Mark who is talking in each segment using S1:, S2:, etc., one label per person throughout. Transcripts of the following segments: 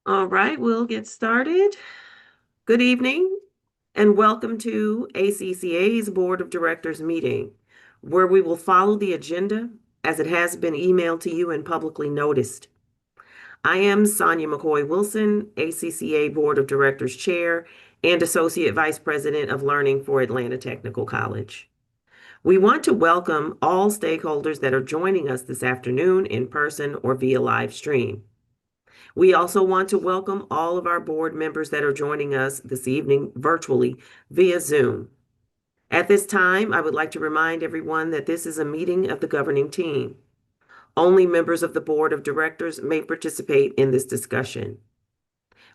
S1: All right, we'll get started. Good evening and welcome to ACCA's Board of Directors meeting, where we will follow the agenda as it has been emailed to you and publicly noticed. I am Sonia McCoy Wilson, ACCA Board of Directors Chair and Associate Vice President of Learning for Atlanta Technical College. We want to welcome all stakeholders that are joining us this afternoon in person or via live stream. We also want to welcome all of our board members that are joining us this evening virtually via Zoom. At this time, I would like to remind everyone that this is a meeting of the governing team. Only members of the board of directors may participate in this discussion.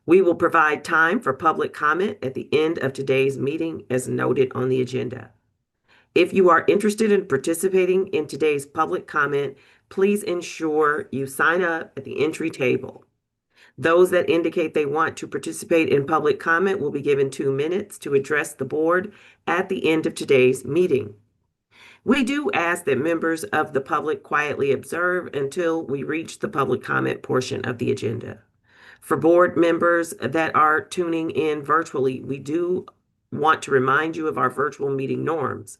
S1: We will provide time for public comment at the end of today's meeting as noted on the agenda. If you are interested in participating in today's public comment, please ensure you sign up at the entry table. Those that indicate they want to participate in public comment will be given 2 minutes to address the board at the end of today's meeting. We do ask that members of the public quietly observe until we reach the public comment portion of the agenda. For board members that are tuning in virtually, we do want to remind you of our virtual meeting norms.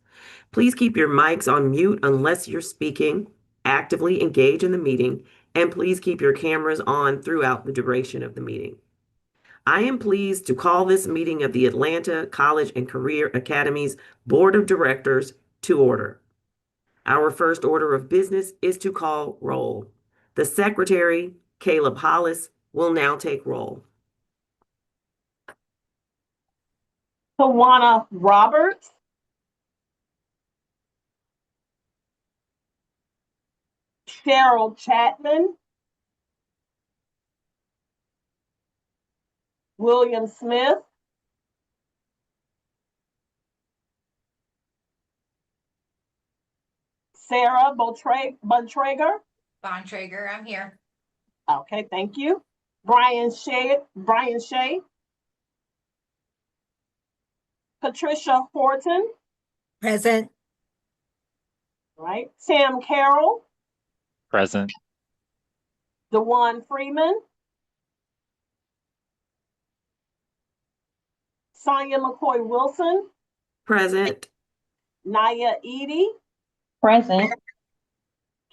S1: Please keep your mics on mute unless you're speaking, actively engage in the meeting, and please keep your cameras on throughout the duration of the meeting. I am pleased to call this meeting of the Atlanta College and Career Academy's Board of Directors to order. Our first order of business is to call roll. The Secretary, Caleb Hollis, will now take roll.
S2: Tawana Roberts. Cheryl Chapman. William Smith. Sarah Bontrager.
S3: Bontrager, I'm here.
S2: Okay, thank you. Brian Shea. Patricia Horton.
S4: Present.
S2: Right. Sam Carroll.
S5: Present.
S2: DeJuan Freeman. Sonia McCoy Wilson.
S1: Present.
S2: Naya Edie.
S6: Present.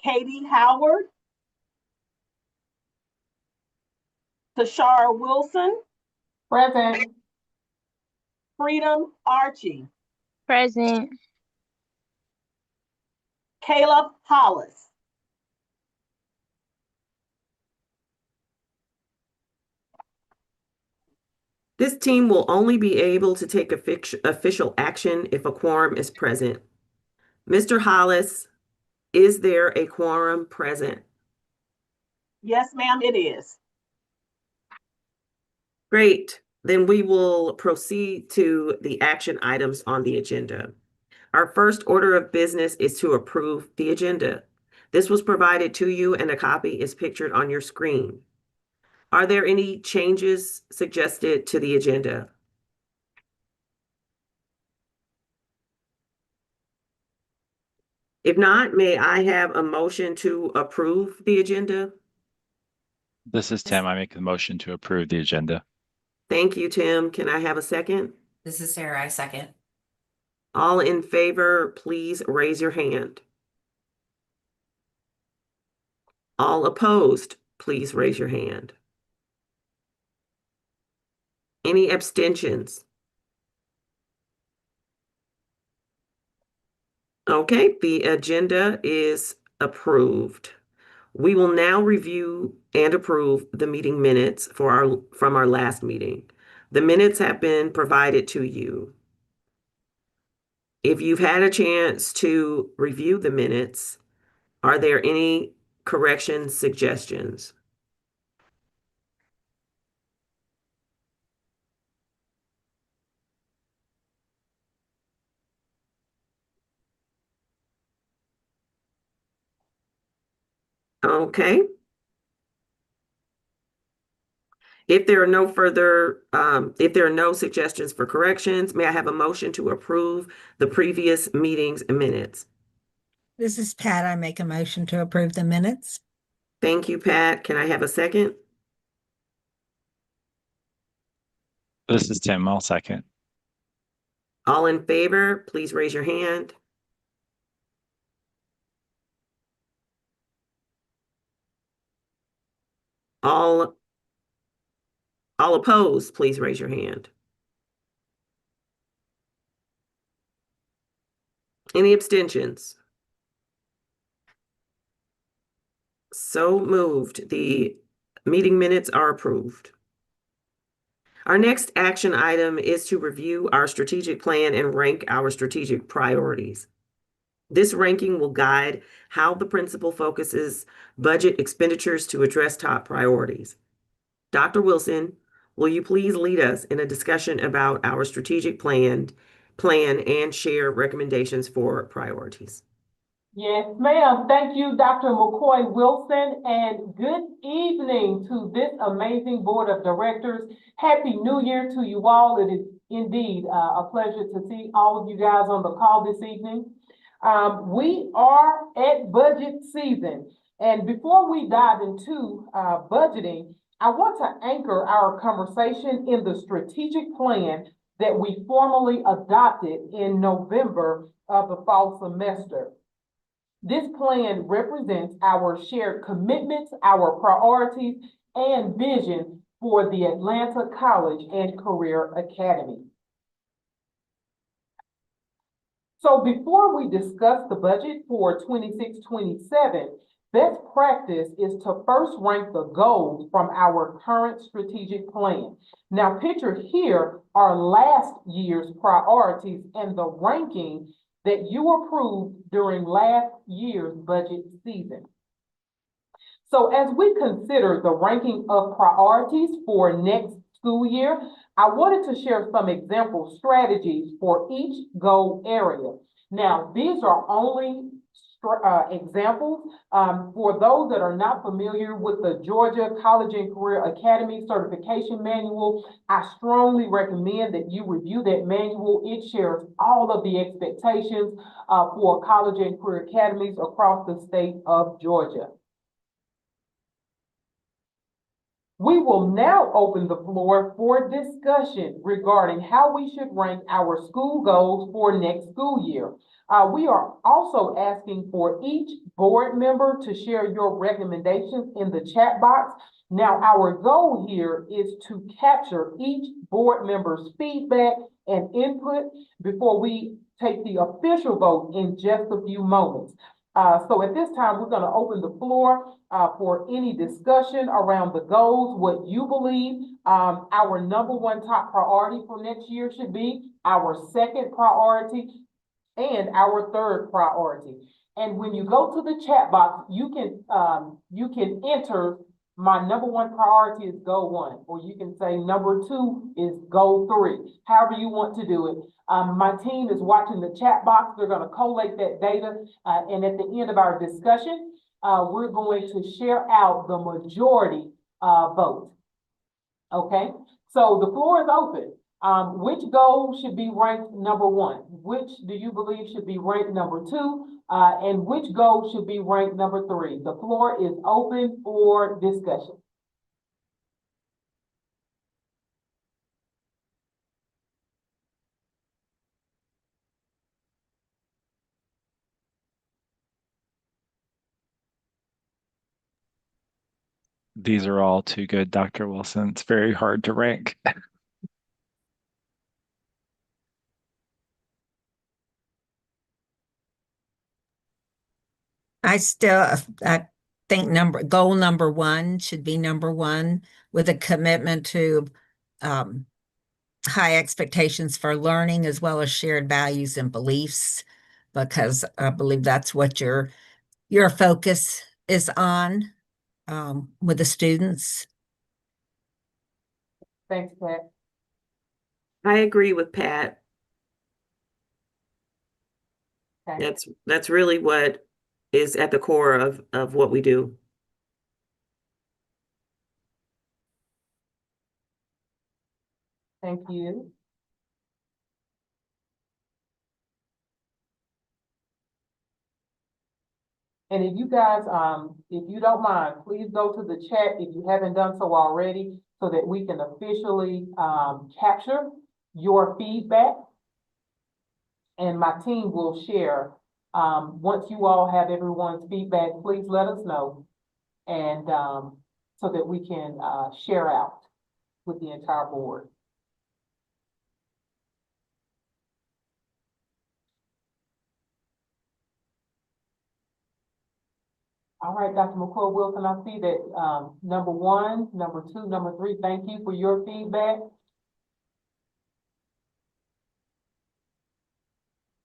S2: Katie Howard. Tashara Wilson.
S6: Present.
S2: Freedom Archie.
S6: Present.
S2: Caleb Hollis.
S1: This team will only be able to take official action if a quorum is present. Mr. Hollis, is there a quorum present?
S2: Yes, ma'am, it is.
S1: Great. Then we will proceed to the action items on the agenda. Our first order of business is to approve the agenda. This was provided to you and a copy is pictured on your screen. Are there any changes suggested to the agenda? If not, may I have a motion to approve the agenda?
S5: This is Tim. I make the motion to approve the agenda.
S1: Thank you, Tim. Can I have a second?
S3: This is Sarah, I second.
S1: All in favor, please raise your hand. All opposed, please raise your hand. Any abstentions? Okay, the agenda is approved. We will now review and approve the meeting minutes from our last meeting. The minutes have been provided to you. If you've had a chance to review the minutes, are there any corrections, suggestions? Okay. If there are no suggestions for corrections, may I have a motion to approve the previous meetings and minutes?
S4: This is Pat. I make a motion to approve the minutes.
S1: Thank you, Pat. Can I have a second?
S5: This is Tim. I'll second.
S1: All in favor, please raise your hand. All opposed, please raise your hand. Any abstentions? So moved. The meeting minutes are approved. Our next action item is to review our strategic plan and rank our strategic priorities. This ranking will guide how the principal focuses budget expenditures to address top priorities. Dr. Wilson, will you please lead us in a discussion about our strategic plan and share recommendations for priorities?
S2: Yes, ma'am. Thank you, Dr. McCoy Wilson, and good evening to this amazing board of directors. Happy New Year to you all. It is indeed a pleasure to see all of you guys on the call this evening. We are at budget season, and before we dive into budgeting, I want to anchor our conversation in the strategic plan that we formally adopted in November of the fall semester. This plan represents our shared commitments, our priorities, and vision for the Atlanta College and Career Academy. So before we discuss the budget for 26-27, best practice is to first rank the goals from our current strategic plan. Now, pictured here are last year's priorities and the ranking that you approved during last year's budget season. So as we consider the ranking of priorities for next school year, I wanted to share some example strategies for each goal area. Now, these are only examples. For those that are not familiar with the Georgia College and Career Academy Certification Manual, I strongly recommend that you review that manual. It shares all of the expectations for college and career academies across the state of Georgia. We will now open the floor for discussion regarding how we should rank our school goals for next school year. We are also asking for each board member to share your recommendations in the chat box. Now, our goal here is to capture each board member's feedback and input before we take the official vote in just a few moments. So at this time, we're going to open the floor for any discussion around the goals, what you believe our number one top priority for next year should be, our second priority, and our third priority. And when you go to the chat box, you can enter my number one priority is goal 1, or you can say number 2 is goal 3, however you want to do it. My team is watching the chat box. They're going to collate that data. And at the end of our discussion, we're going to share out the majority vote. Okay, so the floor is open. Which goal should be ranked number 1? Which do you believe should be ranked number 2? And which goal should be ranked number 3? The floor is open for discussion.
S5: These are all too good, Dr. Wilson. It's very hard to rank.
S4: I think goal number 1 should be number 1 with a commitment to high expectations for learning as well as shared values and beliefs, because I believe that's what your focus is on with the students.
S2: Thanks, Pat.
S1: I agree with Pat.
S2: Okay.
S1: That's really what is at the core of what we do.
S2: Thank you. And if you guys, if you don't mind, please go to the chat if you haven't done so already, so that we can officially, capture your feedback. And my team will share. Once you all have everyone's feedback, please let us know. And, so that we can, share out with the entire board. All right, Dr. McCoy Wilson, I see that, number 1, number 2, number 3, thank you for your feedback.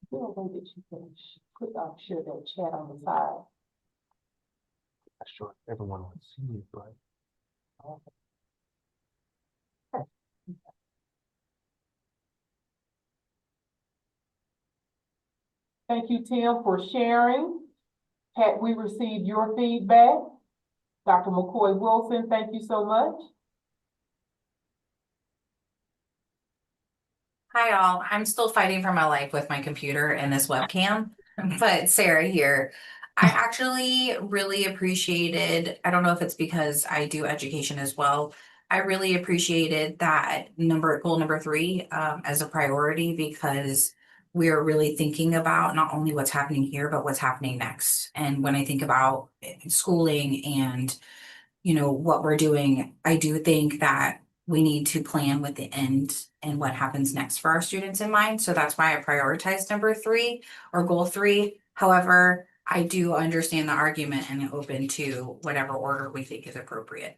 S2: Is there a way that you can put, share that chat on the side?
S7: Not sure if everyone would see it, but.
S2: Thank you, Tim, for sharing. Had we received your feedback? Dr. McCoy Wilson, thank you so much.
S3: Hi all, I'm still fighting for my life with my computer and this webcam, but Sarah here. I actually really appreciated, I don't know if it's because I do education as well. I really appreciated that goal number 3, as a priority, because we're really thinking about not only what's happening here, but what's happening next. And when I think about schooling and, what we're doing, I do think that we need to plan with the end and what happens next for our students in mind. So that's why I prioritized number 3 or goal 3. However, I do understand the argument and am open to whatever order we think is appropriate.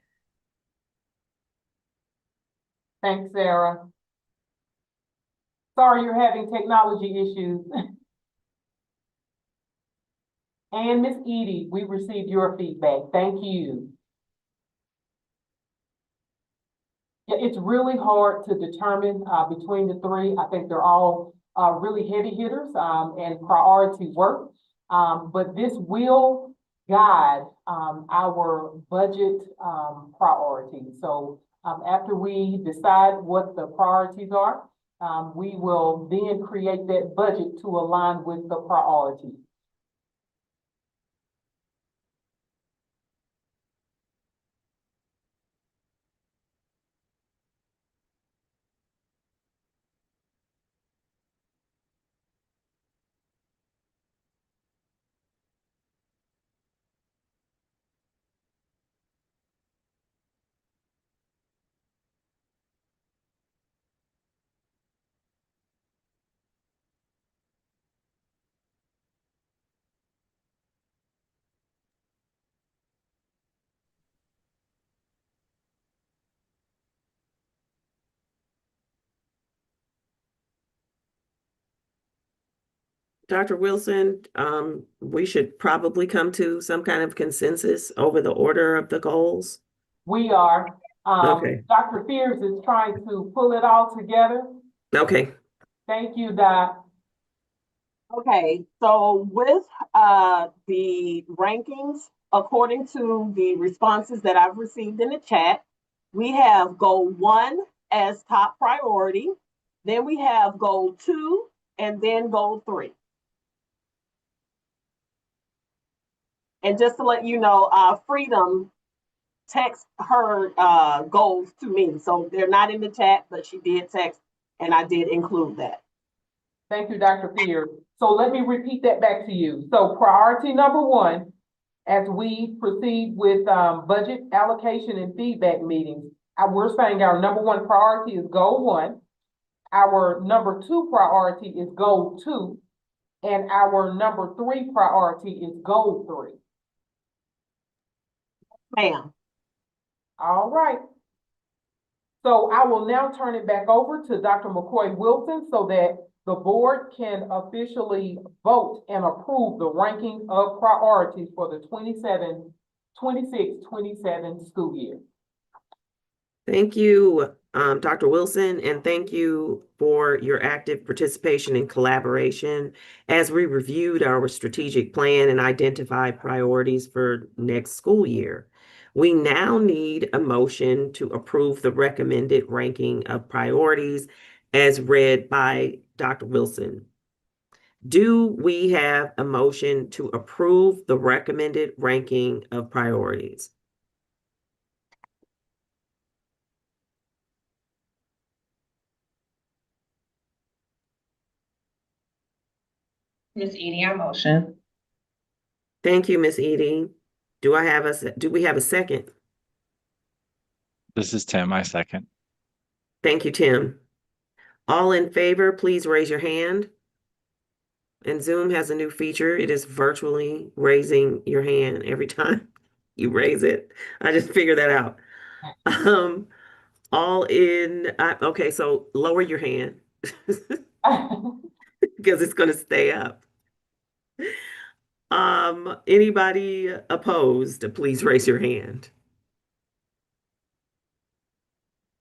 S2: Thanks, Sarah. Sorry you're having technology issues. And Miss Edie, we received your feedback. Thank you. Yeah, it's really hard to determine between the 3. I think they're all really heavy hitters and priority work. But this will guide our budget priorities. So after we decide what the priorities are, we will then create that budget to align with the priorities.
S1: Dr. Wilson, we should probably come to some kind of consensus over the order of the goals.
S2: We are.
S1: Okay.
S2: Dr. Fears is trying to pull it all together.
S1: Okay.
S2: Thank you, Doc.
S8: Okay, so with the rankings, according to the responses that I've received in the chat, we have goal 1 as top priority, then we have goal 2, and then goal 3. And just to let you know, Freedom text her goals to me. So they're not in the chat, but she did text, and I did include that.
S2: Thank you, Dr. Fears. So let me repeat that back to you. So priority number 1, as we proceed with budget allocation and feedback meetings, we're saying our number 1 priority is goal 1. Our number 2 priority is goal 2. And our number 3 priority is goal 3.
S8: Ma'am.
S2: All right. So I will now turn it back over to Dr. McCoy Wilson so that the board can officially vote and approve the ranking of priorities for the 26-27 school year.
S1: Thank you, Dr. Wilson, and thank you for your active participation and collaboration as we reviewed our strategic plan and identified priorities for next school year. We now need a motion to approve the recommended ranking of priorities as read by Dr. Wilson. Do we have a motion to approve the recommended ranking of priorities?
S6: Miss Edie, I motion.
S1: Thank you, Ms. Edie. Do we have a second?
S5: This is Tim, I second.
S1: Thank you, Tim. All in favor, please raise your hand. And Zoom has a new feature. It is virtually raising your hand every time you raise it. I just figured that out. Okay, so lower your hand because it's going to stay up. Anybody opposed, please raise your hand.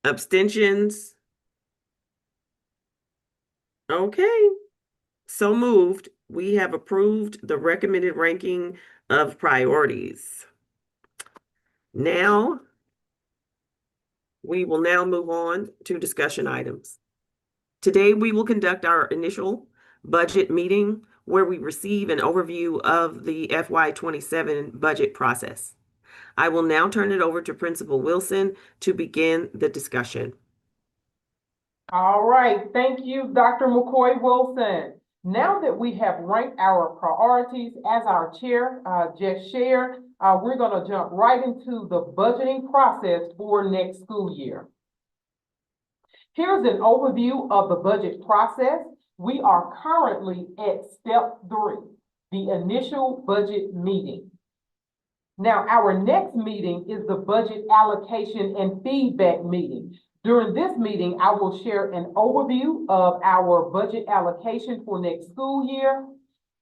S1: Abstentions? Okay, so moved. We have approved the recommended ranking of priorities. Now, we will now move on to discussion items. Today, we will conduct our initial budget meeting where we receive an overview of the FY27 budget process. I will now turn it over to Principal Wilson to begin the discussion.
S2: All right, thank you, Dr. McCoy Wilson. Now that we have ranked our priorities as our chair just shared, we're going to jump right into the budgeting process for next school year. Here's an overview of the budget process. We are currently at step 3, the initial budget meeting. Now, our next meeting is the budget allocation and feedback meeting. During this meeting, I will share an overview of our budget allocation for next school year.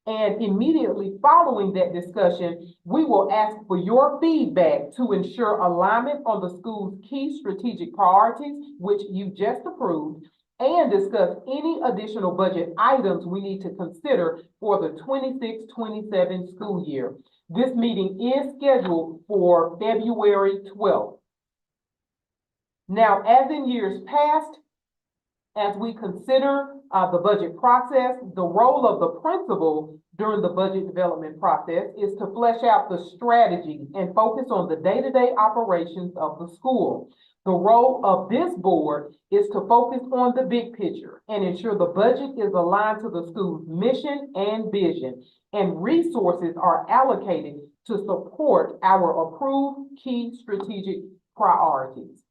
S2: And immediately following that discussion, we will ask for your feedback to ensure alignment on the school's key strategic priorities, which you just approved, and discuss any additional budget items we need to consider for the 26-27 school year. This meeting is scheduled for February 12th. Now, as in years past, as we consider the budget process, the role of the principal during the budget development process is to flesh out the strategy and focus on the day-to-day operations of the school. The role of this board is to focus on the big picture and ensure the budget is aligned to the school's mission and vision, and resources are allocated to support our approved key strategic priorities.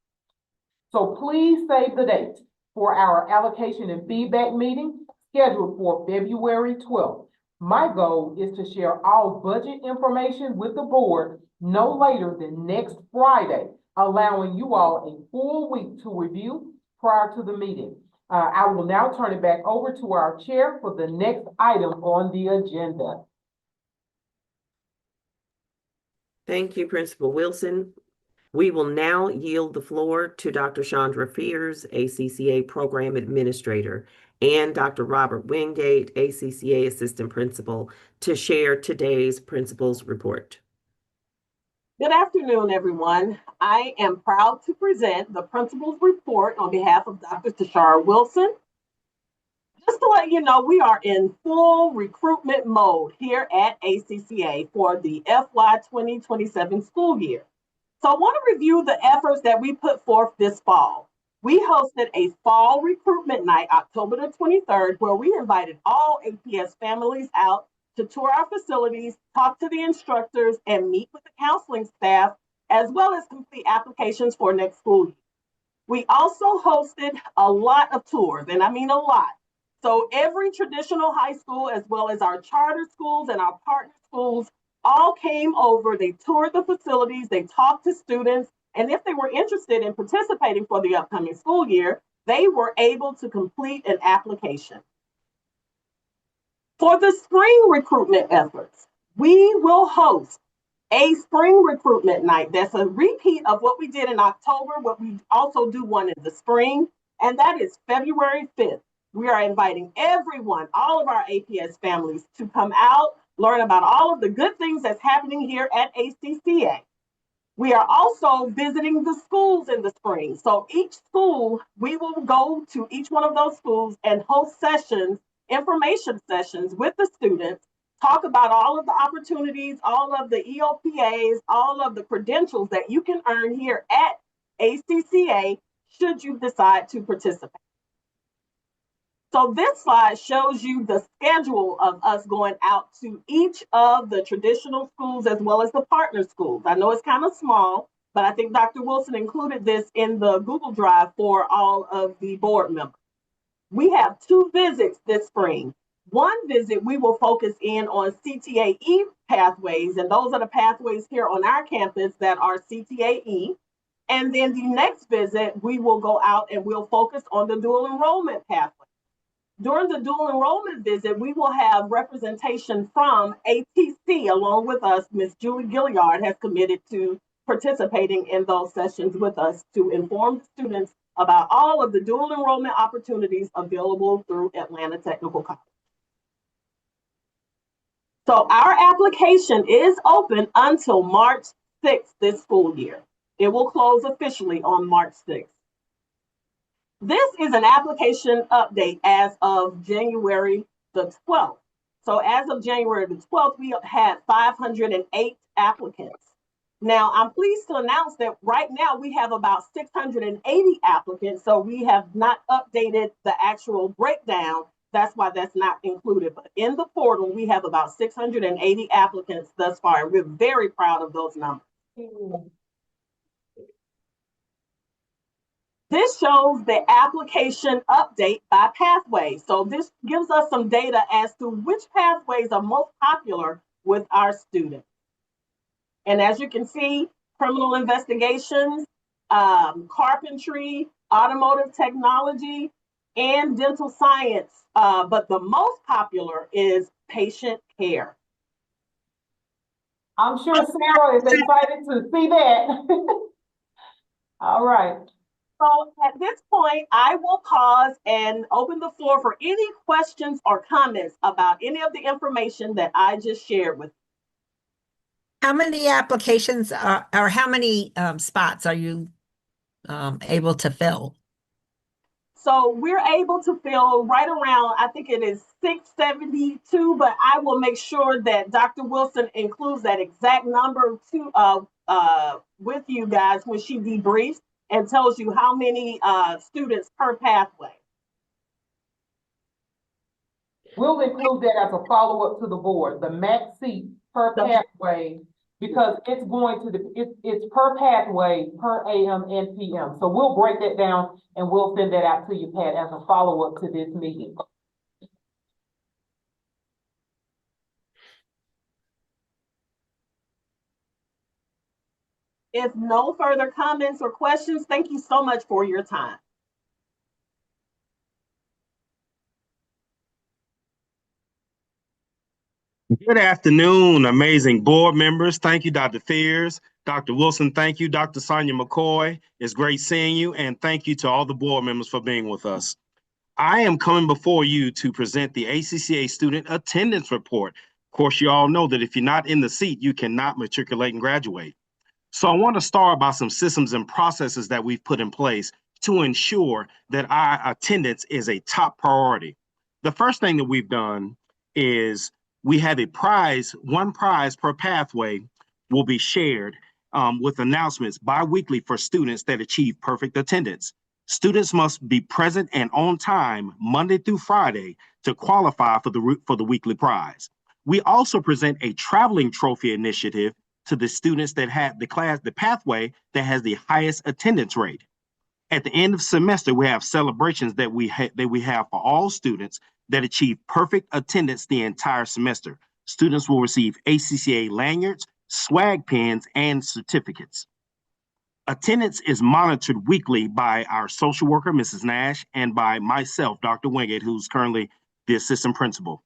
S2: So please save the date for our allocation and feedback meeting scheduled for February 12th. My goal is to share all budget information with the board no later than next Friday, allowing you all a full week to review prior to the meeting. I will now turn it back over to our chair for the next item on the agenda.
S1: Thank you, Principal Wilson. We will now yield the floor to Dr. Chandra Fears, ACCA Program Administrator, and Dr. Robert Wingate, ACCA Assistant Principal, to share today's Principal's Report.
S8: Good afternoon, everyone. I am proud to present the Principal's Report on behalf of Dr. Tashara Wilson. Just to let you know, we are in full recruitment mode here at ACCA for the FY 2027 school year. So I want to review the efforts that we put forth this fall. We hosted a fall recruitment night, October the 23rd, where we invited all APS families out to tour our facilities, talk to the instructors, and meet with the counseling staff, as well as complete applications for next school year. We also hosted a lot of tours, and I mean a lot. So every traditional high school, as well as our charter schools and our partner schools, all came over, they toured the facilities, they talked to students, and if they were interested in participating for the upcoming school year, they were able to complete an application. For the spring recruitment efforts, we will host a spring recruitment night. That's a repeat of what we did in October, but we also do one in the spring, and that is February 5th. We are inviting everyone, all of our APS families, to come out, learn about all of the good things that's happening here at ACCA. We are also visiting the schools in the spring. So each school, we will go to each one of those schools and host sessions information sessions with the students, talk about all of the opportunities, all of the EOPAs, all of the credentials that you can earn here at ACCA should you decide to participate. So this slide shows you the schedule of us going out to each of the traditional schools as well as the partner schools. I know it's kind of small, but I think Dr. Wilson included this in the Google Drive for all of the board members. We have 2 visits this spring. One visit, we will focus in on CTAE pathways, and those are the pathways here on our campus that are CTAE. And then the next visit, we will go out and we'll focus on the dual enrollment pathway. During the dual enrollment visit, we will have representation from ATC along with us. Ms. Julie Gilliard has committed to participating in those sessions with us to inform students about all of the dual enrollment opportunities available through Atlanta Technical College. So our application is open until March 6th this school year. It will close officially on March 6th. This is an application update as of January the 12th. So as of January the 12th, we had 508 applicants. Now, I'm pleased to announce that right now we have about 680 applicants. So we have not updated the actual breakdown. That's why that's not included. But in the portal, we have about 680 applicants thus far. We're very proud of those numbers. This shows the application update by pathway. So this gives us some data as to which pathways are most popular with our students. And as you can see, criminal investigations, carpentry, automotive technology, and dental science. But the most popular is patient care.
S2: I'm sure Sarah is excited to see that. All right.
S8: So at this point, I will pause and open the floor for any questions or comments about any of the information that I just shared with you.
S4: How many applications or how many spots are you able to fill?
S8: So we're able to fill right around, I think it is 672, but I will make sure that Dr. Wilson includes that exact number with you guys when she debriefs and tells you how many students per pathway.
S2: We'll include that as a follow-up to the board, the max seat per pathway, because it's going to it's per pathway, per AM and PM. So we'll break that down and we'll send that out to you, Pat, as a follow-up to this meeting.
S8: If no further comments or questions, thank you so much for your time.
S7: Good afternoon, amazing board members. Thank you, Dr. Fears. Dr. Wilson, thank you. Dr. Sonia McCoy, it's great seeing you. And thank you to all the board members for being with us. I am coming before you to present the ACCA Student Attendance Report. Of course, you all know that if you're not in the seat, you cannot matriculate and graduate. So I want to start by some systems and processes that we've put in place to ensure that our attendance is a top priority. The first thing that we've done is we have a prize, one prize per pathway will be shared with announcements bi-weekly for students that achieve perfect attendance. Students must be present and on time Monday through Friday to qualify for the weekly prize. We also present a traveling trophy initiative to the students that have the pathway that has the highest attendance rate. At the end of semester, we have celebrations that we have for all students that achieve perfect attendance the entire semester. Students will receive ACCA lanyards, swag pins, and certificates. Attendance is monitored weekly by our social worker, Mrs. Nash, and by myself, Dr. Wingate, who's currently the assistant principal,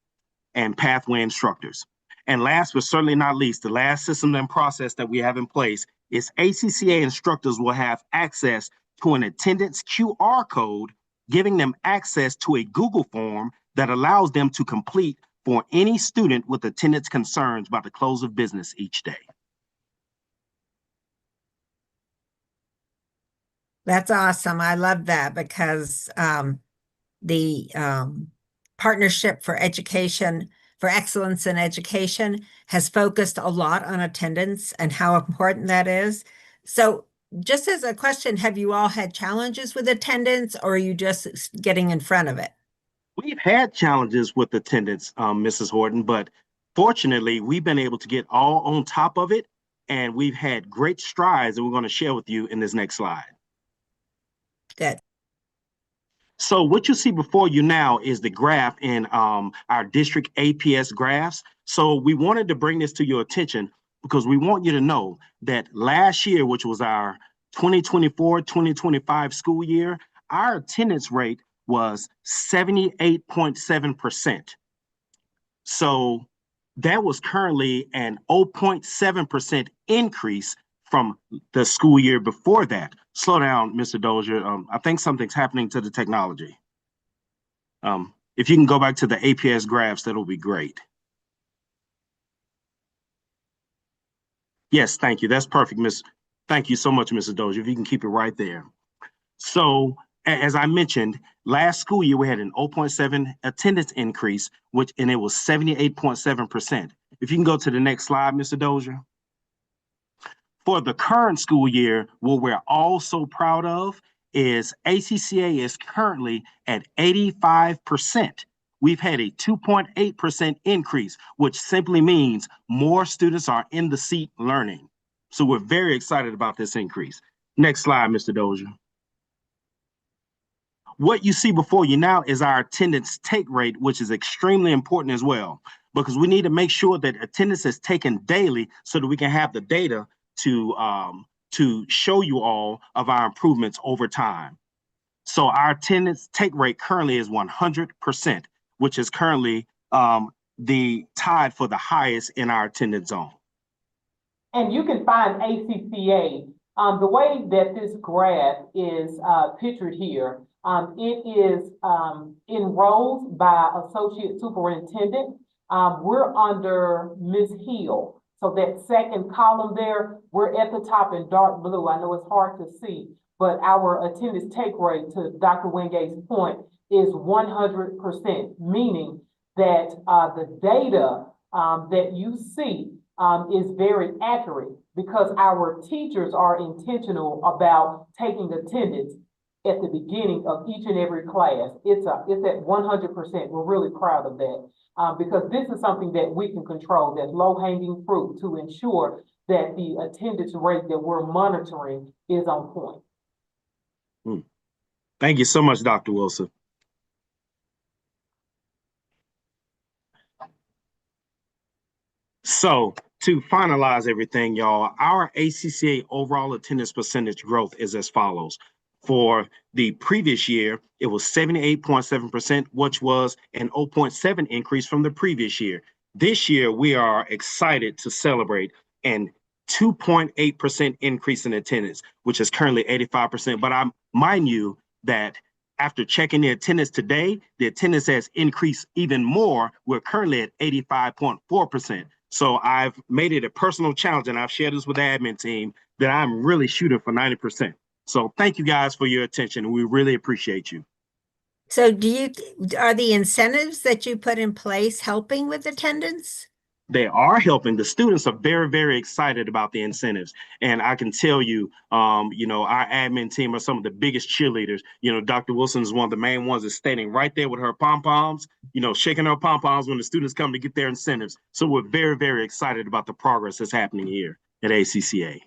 S7: and pathway instructors. And last but certainly not least, the last system and process that we have in place is ACCA instructors will have access to an attendance QR code, giving them access to a Google form that allows them to complete for any student with attendance concerns by the close of business each day.
S4: That's awesome. I love that because the Partnership for Education, for Excellence in Education has focused a lot on attendance and how important that is. So just as a question, have you all had challenges with attendance, or are you just getting in front of it?
S7: We've had challenges with attendance, Mrs. Horton, but fortunately, we've been able to get all on top of it, and we've had great strides that we're going to share with you in this next slide.
S4: Good.
S7: So what you see before you now is the graph in our district APS graphs. So we wanted to bring this to your attention because we want you to know that last year, which was our 2024-2025 school year, our attendance rate was 78.7%. So that was currently an 0.7% increase from the school year before that. Slow down, Mr. Dozier. I think something's happening to the technology. If you can go back to the APS graphs, that'll be great. Yes, thank you. That's perfect, Miss. Thank you so much, Mrs. Dozier. If you can keep it right there. So as I mentioned, last school year, we had an 0.7 attendance increase, and it was 78.7%. If you can go to the next slide, Mr. Dozier. For the current school year, what we're all so proud of is ACCA is currently at 85%. We've had a 2.8% increase, which simply means more students are in the seat learning. So we're very excited about this increase. Next slide, Mr. Dozier. What you see before you now is our attendance take rate, which is extremely important as well, because we need to make sure that attendance is taken daily so that we can have the data to show you all of our improvements over time. So our attendance take rate currently is 100%, which is currently the tied for the highest in our attendance zone.
S2: And you can find ACCA, the way that this graph is pictured here, it is in rows by associate superintendent. We're under Ms. Hill. So that second column there, we're at the top in dark blue. I know it's hard to see, but our attendance take rate, to Dr. Wingate's point, is 100%, meaning that the data that you see is very accurate because our teachers are intentional about taking attendance at the beginning of each and every class. It's at 100%. We're really proud of that. Because this is something that we can control, that low-hanging fruit, to ensure that the attendance rate that we're monitoring is on point.
S7: Thank you so much, Dr. Wilson. So to finalize everything, y'all, our ACCA overall attendance percentage growth is as follows. For the previous year, it was 78.7%, which was an 0.7 increase from the previous year. This year, we are excited to celebrate an 2.8% increase in attendance, which is currently 85%. But I mind you that after checking the attendance today, the attendance has increased even more. We're currently at 85.4%. So I've made it a personal challenge, and I've shared this with the admin team, that I'm really shooting for 90%. So thank you guys for your attention. We really appreciate you.
S4: So are the incentives that you put in place helping with attendance?
S7: They are helping. The students are very, very excited about the incentives. And I can tell you, our admin team are some of the biggest cheerleaders. Dr. Wilson is one of the main ones that's standing right there with her pom-poms, shaking her pom-poms when the students come to get their incentives. So we're very, very excited about the progress that's happening here at ACCA.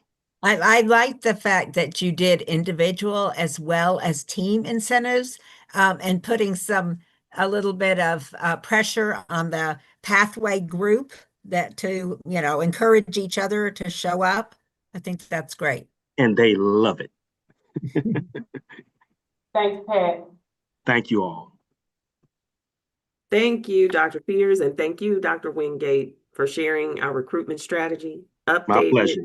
S4: I like the fact that you did individual as well as team incentives, and putting a little bit of pressure on the pathway group to encourage each other to show up. I think that's great.
S7: And they love it.
S2: Thanks, Pat.
S7: Thank you all.
S1: Thank you, Dr. Peters, and thank you, Dr. Wingate, for sharing our recruitment strategy.
S7: My pleasure.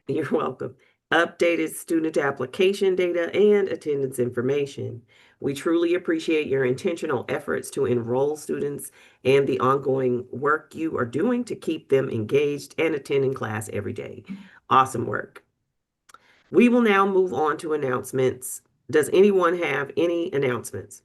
S1: You're welcome. Updated student application data and attendance information. We truly appreciate your intentional efforts to enroll students and the ongoing work you are doing to keep them engaged and attending class every day. Awesome work. We will now move on to announcements. Does anyone have any announcements?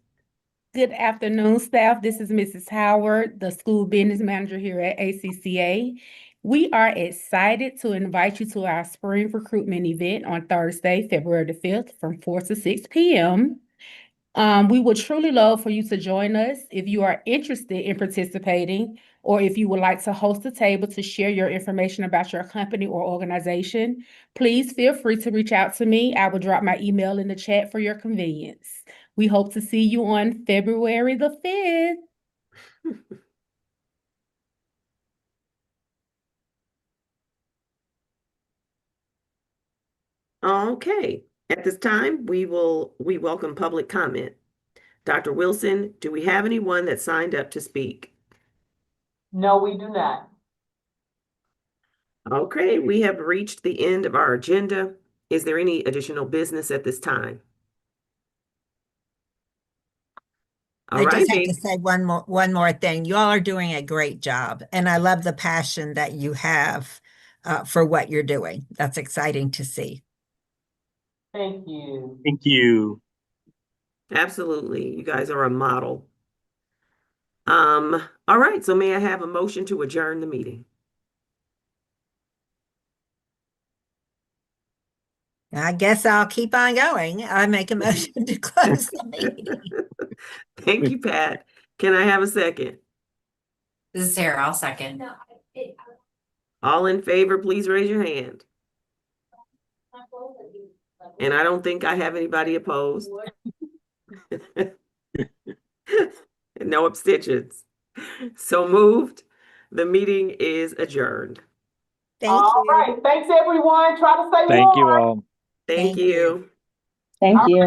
S9: Good afternoon, staff. This is Mrs. Howard, the school business manager here at ACCA. We are excited to invite you to our spring recruitment event on Thursday, February the 5th from 4 to 6 p.m. We would truly love for you to join us if you are interested in participating, or if you would like to host a table to share your information about your company or organization. Please feel free to reach out to me. I will drop my email in the chat for your convenience. We hope to see you on February the 5th.
S1: Okay, at this time, we welcome public comment. Dr. Wilson, do we have anyone that signed up to speak?
S2: No, we do not.
S1: Okay, we have reached the end of our agenda. Is there any additional business at this time? All
S4: I
S1: right,
S4: just have to say one more thing. You all are doing a great job, and I love the passion that you have for what you're doing. That's exciting to see.
S2: Thank you.
S7: Thank you.
S1: absolutely. You guys are a model. All right, so may I have a motion to adjourn the meeting?
S4: I guess I'll keep on going. I make a motion to close the meeting.
S1: Thank you, Pat. Can I have a second?
S3: This is Sarah, I'll second.
S1: All in favor, please raise your hand. And I don't think I have anybody opposed. No abstentions. So moved. The meeting is adjourned.
S4: Thank
S2: All
S4: you.
S2: right, thanks, everyone. Try to stay warm.
S5: Thank you all.
S1: Thank
S4: Thank you.
S1: you.
S6: Thank you.